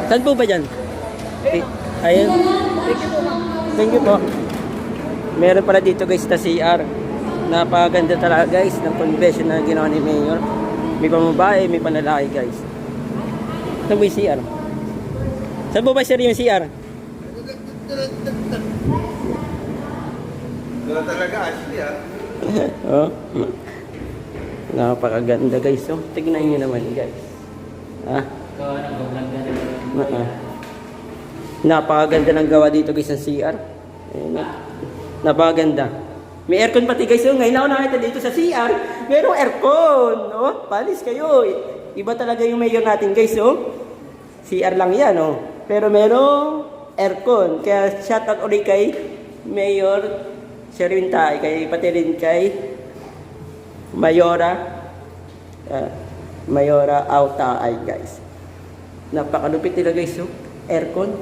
Saan po ba dyan? Ayun. Thank you po. Meron pala dito guys na CR. Napakaganda talaga guys ng convention na ginawa ni Mayor. May pamabae, may panlalaki guys. Saan po yung CR? Saan po ba sir yung CR? Wala talaga, Ashley ah. Oh. Napakaganda guys. Oh. Tignan nyo naman guys. Ah. Napakaganda ng gawa dito guys ng CR. Napakaganda. May aircon pati guys. Oh. Ngayon ako nakita dito sa CR. Merong aircon. Oh. Palis kayo. Iba talaga yung mayor natin guys. Oh. CR lang yan. Oh. Pero merong aircon. Kaya shoutout ulit kay Mayor Sherwin-Tai, pati rin kay Mayora Mayora Auta ay guys. Napakalupit nila guys, oh. Aircon.